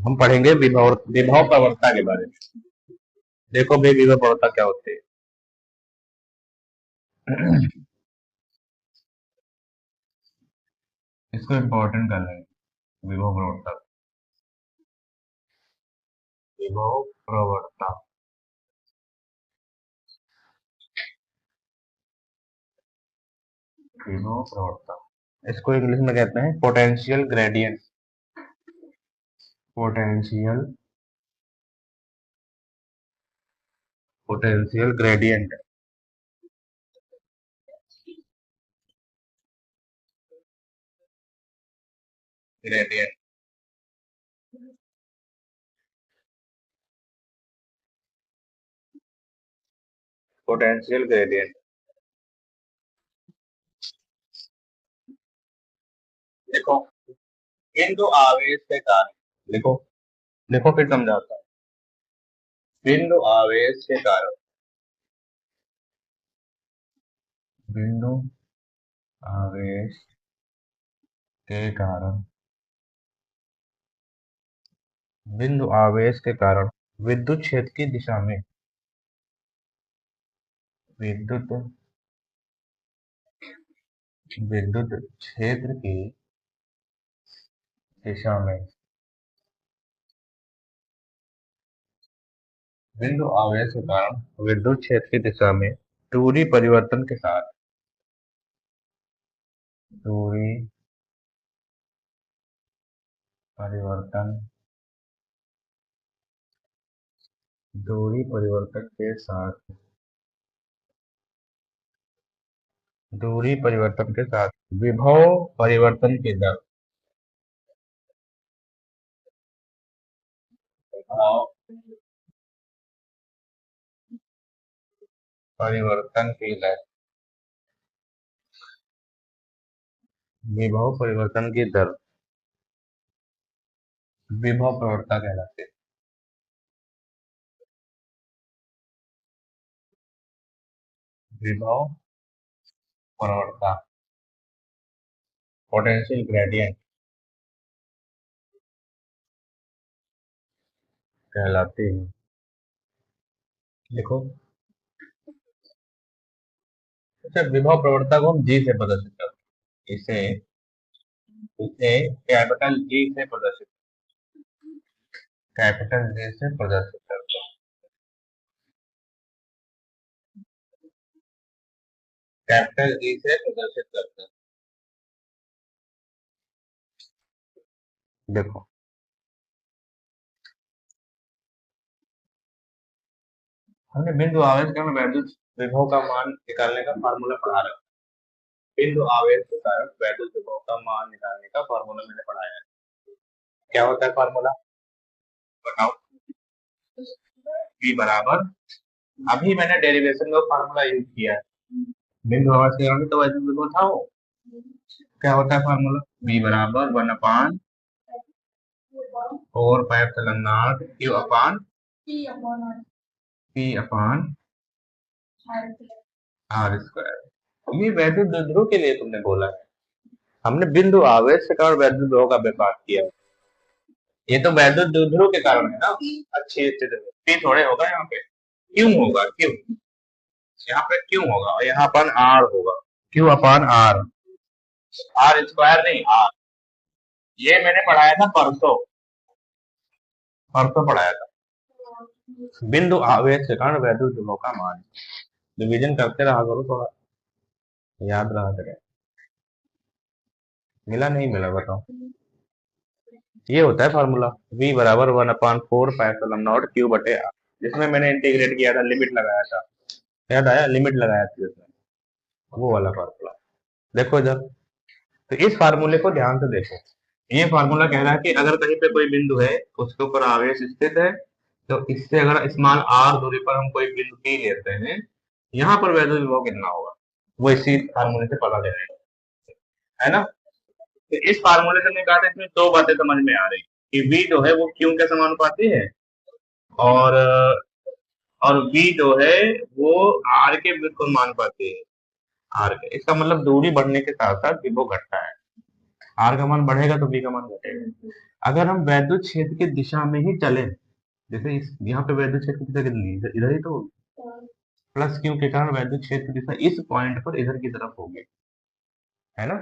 हम पढ़ेंगे विभव विभव प्रवणता के बारे में। देखो भाई विभव प्रवणता क्या होती है। इसको इम्पोर्टेंट कर लेंगे, विभव प्रवणता। विभव प्रवणता, विभव प्रवणता, इसको इंग्लिश में कहते हैं potential gradient. Potential potential gradient, gradient, potential gradient. देखो बिंदु आवेश के कारण, देखो देखो फिर समझाता हूँ। बिंदु आवेश के कारण, बिंदु आवेश के कारण, बिंदु आवेश के कारण विद्युत क्षेत्र की दिशा में, विद्युत विद्युत क्षेत्र की दिशा में, बिंदु आवेश के कारण विद्युत क्षेत्र की दिशा में दूरी परिवर्तन के साथ, दूरी परिवर्तन, दूरी परिवर्तन के साथ, दूरी परिवर्तन के साथ विभव परिवर्तन की दर, विभव परिवर्तन की दर, विभव परिवर्तन की दर विभव प्रवणता कहलाती है। विभव प्रवणता, पोटेंशियल ग्रेडियंट कहलाती है। देखो अच्छा, विभव प्रवणता को हम जी से प्रदर्शित करते हैं। इसे इसे कैपिटल जी से प्रदर्शित, कैपिटल जी से प्रदर्शित करते हैं। कैपिटल जी से प्रदर्शित करते हैं। देखो हमने बिंदु आवेश के कारण वैद्युत विभव का मान निकालने का फार्मूला पढ़ा रहा है। बिंदु आवेश के कारण वैद्युत विभव का मान निकालने का फार्मूला मैंने पढ़ाया है। क्या होता है फार्मूला, बताओ। V बराबर, अभी मैंने डेरिवेशन का फार्मूला यूज किया है। बिंदु आवेश के कारण तो वैद्युत विभव था वो। क्या होता है फार्मूला, V बराबर 1/4 pi epsilon not Q upon P upon R square. ये वैद्युत द्विध्रुव के लिए तुमने बोला है। हमने बिंदु आवेश के कारण वैद्युत विभव का व्यापार किया। ये तो वैद्युत द्विध्रुव के कारण है ना, अच्छी स्थिति में। P थोड़े होगा यहाँ पे, क्यों होगा, क्यों यहाँ पे क्यों होगा, और यहाँ पर R होगा, Q अपान R, R स्क्वायर नहीं R। ये मैंने पढ़ाया था परसों, परसों पढ़ाया था। बिंदु आवेश के कारण वैद्युत विभव का मान, डिवीजन करते रहा करो, थोड़ा याद रहा करें। मिला नहीं मिला बताओ। ये होता है फार्मूला, V बराबर 1/4 पाई एप्सिलॉन नॉट Q बटे R, जिसमें मैंने इंटीग्रेट किया था, लिमिट लगाया था, याद आया, लिमिट लगाया था जिसमें, वो वाला फार्मूला। देखो इधर, तो इस फार्मूले को ध्यान से देखो। ये फार्मूला कह रहा है कि अगर कहीं पे कोई बिंदु है, उसके ऊपर आवेश स्थित है, तो इससे अगर स्मॉल r दूरी पर हम कोई बिंदु P लेते हैं, यहाँ पर वैद्युत विभव कितना होगा, वो इसी फार्मूले से पता चलेगा, है ना। तो इस फार्मूले से हमने कहा था, इसमें दो बातें समझ में आ रही कि V जो है वो Q के समानुपाती है, और V जो है वो R के बिल्कुल समानुपाती है, R के। इसका मतलब दूरी बढ़ने के साथ साथ विभव घटता है। आर का मान बढ़ेगा तो बी का मान घटेगा। अगर हम वैद्युत क्षेत्र की दिशा में ही चले, जैसे यहाँ पे वैद्युत क्षेत्र की दिशा कितनी है? इधर ही तो प्लस क्यू के कारण वैद्युत क्षेत्र की दिशा इस पॉइंट पर इधर की तरफ होगी, है ना?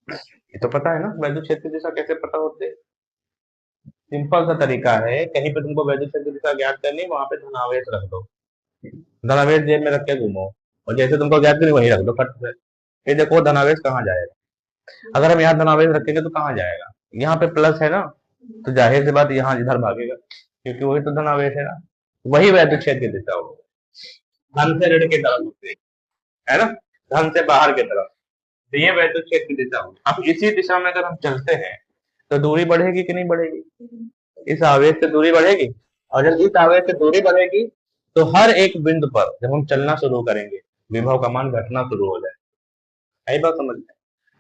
ये तो पता है ना वैद्युत क्षेत्र की दिशा कैसे पता होती है? सिंपल सा तरीका है, कहीं पे तुमको वैद्युत क्षेत्र की दिशा ज्ञात करनी है, वहां पे धनावेश रख दो, धनावेश जेब में रख के घूमो, और जैसे तुमको ज्ञात करनी वहीं रख दो फट से। ये देखो धनावेश कहाँ जाएगा। अगर हम यहाँ धनावेश रखेंगे तो कहाँ जाएगा? यहाँ पे प्लस है ना, तो जाहिर सी बात यहाँ इधर भागेगा, क्योंकि वही तो धनावेश है ना, वही वैद्युत क्षेत्र की दिशा होगी। धन से ऋण की तरफ होती है ना, धन से बाहर की तरफ, तो ये वैद्युत क्षेत्र की दिशा होगी। अब इसी दिशा में अगर हम चलते हैं तो दूरी बढ़ेगी कि नहीं बढ़ेगी? इस आवेश से दूरी बढ़ेगी, और जब इस आवेश से दूरी बढ़ेगी तो हर एक बिंदु पर जब हम चलना शुरू करेंगे विभव का मान घटना शुरू हो जाए। यही बात समझ में?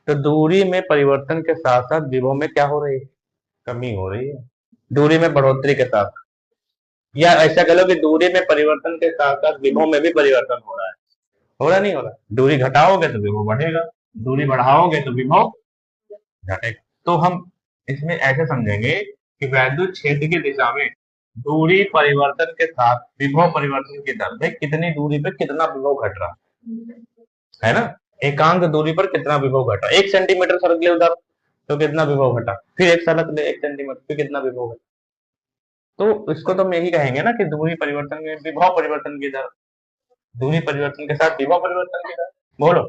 तो दूरी में परिवर्तन के साथ साथ विभव में क्या हो रही है? कमी हो रही है। दूरी में बढ़ोतरी के साथ, या ऐसा कह लो कि दूरी में परिवर्तन के साथ साथ विभव में भी परिवर्तन हो रहा है। हो रहा नहीं हो रहा? दूरी घटाओगे तो विभव बढ़ेगा, दूरी बढ़ाओगे तो विभव घटेगा। तो हम इसमें ऐसे समझेंगे कि वैद्युत क्षेत्र की दिशा में दूरी परिवर्तन के साथ विभव परिवर्तन की दर से कितनी दूरी पे कितना विभव घट रहा है ना? एकांक दूरी पर कितना विभव घटा, 1 सेंटीमीटर सरक ले उधर तो कितना विभव घटा, फिर एक सरक ले 1 सेंटीमीटर फिर कितना विभव घटा। तो इसको तो हम यही कहेंगे ना कि दूरी परिवर्तन में विभव परिवर्तन की दर, दूरी परिवर्तन के साथ विभव परिवर्तन की दर, बोलो,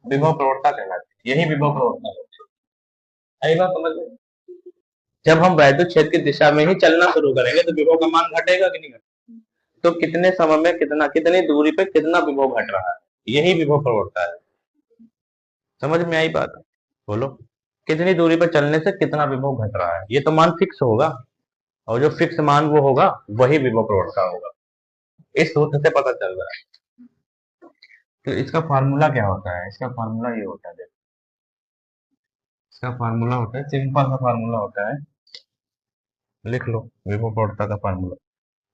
विभव प्रवणता कहलाती है, यही विभव प्रवणता होती है। आई बात समझ में? जब हम वैद्युत क्षेत्र की दिशा में ही चलना शुरू करेंगे तो विभव का मान घटेगा कि नहीं घटेगा? तो कितने समय में कितना, कितनी दूरी पे कितना विभव घट रहा है, यही विभव प्रवणता है। समझ में आई बात? बोलो, कितनी दूरी पर चलने से कितना विभव घट रहा है, ये तो मान फिक्स होगा, और जो फिक्स मान वो होगा वही विभव प्रवणता होगा। इस सूत्र से पता चल रहा है। तो इसका फार्मूला क्या होता है? इसका फार्मूला ये होता है, देखो इसका फार्मूला होता है, सिंपल सा फार्मूला होता है, लिख लो विभव प्रवणता का फार्मूला।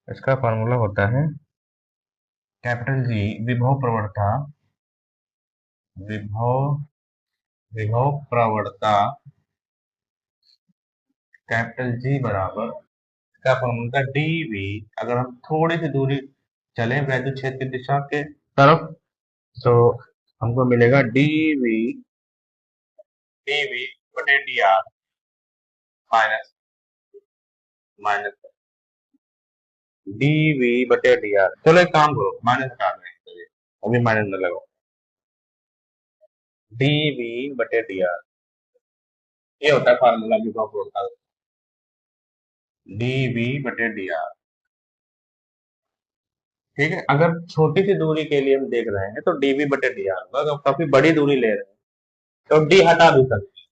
इसका फार्मूला होता है कैपिटल जी विभव प्रवणता, विभव विभव प्रवणता कैपिटल जी बराबर का फॉर्मूला डी वी। अगर हम थोड़ी सी दूरी चले वैद्युत क्षेत्र की दिशा के तरफ तो हमको मिलेगा डी वी बटे D R minus minus D V बटे डी आर। चलो एक काम करो, माइनस हटा दें, चलिए अभी माइनस न लगाओ, डी वी बटे डी आर, ये होता है फार्मूला विभव प्रवणता, डी वी बटे डी आर। ठीक है, अगर छोटी सी दूरी के लिए हम देख रहे हैं तो डीवी बटे डी आर होगा, अगर काफी बड़ी दूरी ले रहे हैं तो डी हटा भी सकते हैं।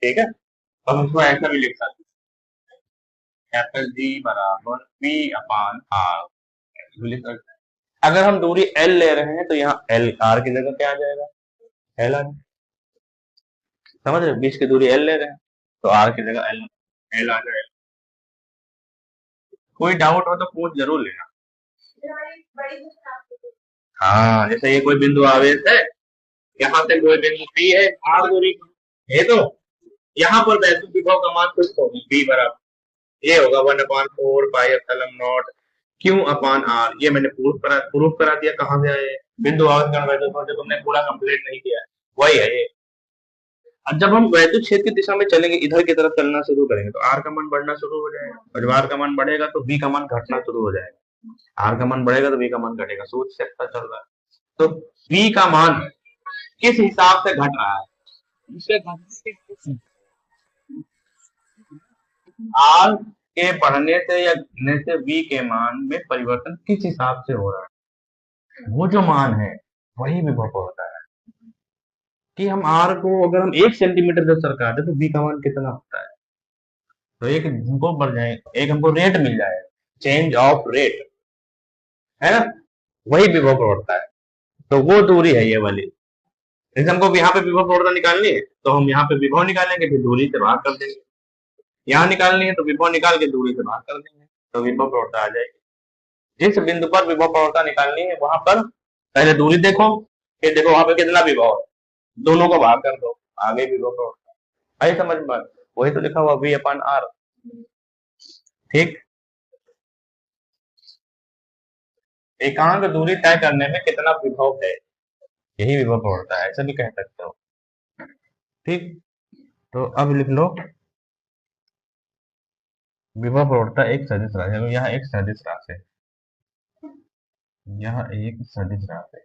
ठीक है, तो हम इसको ऐसा भी लिख सकते हैं, कैपिटल जी बराबर वी अपान आर लिख सकते हैं। अगर हम दूरी एल ले रहे हैं तो यहाँ एल आर की जगह क्या आ जाएगा? L R. समझ रहे? बीच की दूरी एल ले रहे हैं तो आर की जगह एल एल आ जाएगा। कोई डाउट हो तो पूछ जरूर लेना। हाँ, जैसे ये कोई बिंदु आवेश है, यहाँ से कोई बिंदु पी है, आर दूरी है, तो यहाँ पर वैद्युत विभव का मान कुछ होगा, बी बराबर ये होगा 1/4 pi epsilon naught Q upon R. ये मैंने प्रूफ करा दिया। कहाँ से आए? बिंदु आवेश कण वैद्युत विभव, जो तुमने पूरा कंप्लीट नहीं किया है वही है ये। अब जब हम वैद्युत क्षेत्र की दिशा में चलेंगे, इधर की तरफ चलना शुरू करेंगे तो आर का मान बढ़ना शुरू हो जाएगा, और जब आर का मान बढ़ेगा तो बी का मान घटना शुरू हो जाएगा। आर का मान बढ़ेगा तो बी का मान घटेगा, सूत्र से पता चल रहा है। तो बी का मान किस हिसाब से घट रहा है? आर के बढ़ने से या घटने से बी के मान में परिवर्तन किस हिसाब से हो रहा है, वो जो मान है वही विभव होता है। कि हम आर को अगर हम 1 सेंटीमीटर जब सरका दे तो बी का मान कितना होता है? तो एक हमको बढ़ जाए, एक हमको रेट मिल जाएगा, चेंज ऑफ रेट, है ना, वही विभव प्रवणता है। तो वो दूरी है ये वाली। जैसे हमको यहाँ पे विभव प्रवणता निकालनी है तो हम यहाँ पे विभव निकालेंगे, फिर दूरी से भाग कर देंगे। यहाँ निकालनी है तो विभव निकाल के दूरी से भाग कर देंगे, तो विभव प्रवणता आ जाएगी। जिस बिंदु पर विभव प्रवणता निकालनी है वहां पर पहले दूरी देखो, फिर देखो वहां पे कितना विभव है, दोनों को भाग कर दो, आगे विभव प्रवणता आई समझ में। वही तो लिखा हुआ V अपन R। ठीक। एकांक दूरी तय करने में कितना विभव है, यही विभव प्रवणता है, ऐसा भी कह सकते हो। ठीक। तो अब लिख लो विभव प्रवणता एक सदिश राशि है। यह एक सदिश राशि है, यह एक सदिश राशि है,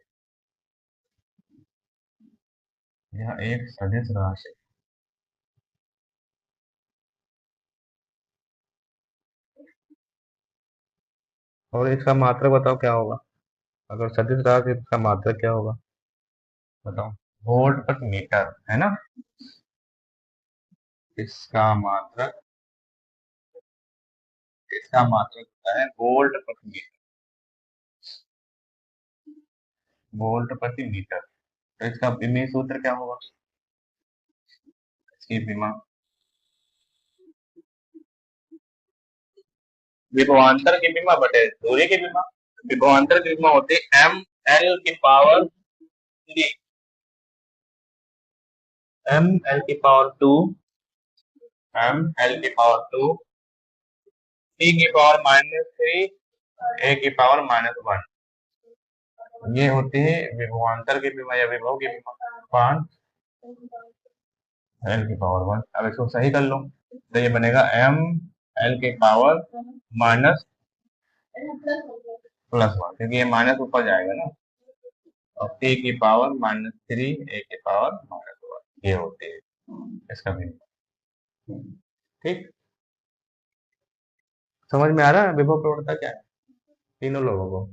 यह एक सदिश राशि है। और इसका मात्रक बताओ क्या होगा, अगर सदिश राशि है, इसका मात्रक क्या होगा बताओ। वोल्ट प्रति मीटर है ना। इसका मात्रक, इसका मात्रक होता है वोल्ट प्रति मीटर, वोल्ट प्रति मीटर। तो इसका विमेय सूत्र क्या होगा, इसकी विमा विभवांतर की विमा बटे दूरी की विमा। विभवांतर की विमा होती है M L की पावर 3, M L की पावर 2, M L की पावर 2, T की पावर -3, A की पावर-1। ये होती है विभवांतर की विमा या विभव की विमा। 5 L की पावर 1। अब इसको सही कर लो तो ये बनेगा M L की पावर-+1, क्योंकि ये माइनस ऊपर जाएगा ना। और T की पावर-3, A की पावर-1, ये होती है इसका भी। ठीक। समझ में आ रहा है विभव प्रवणता क्या है तीनों लोगों को।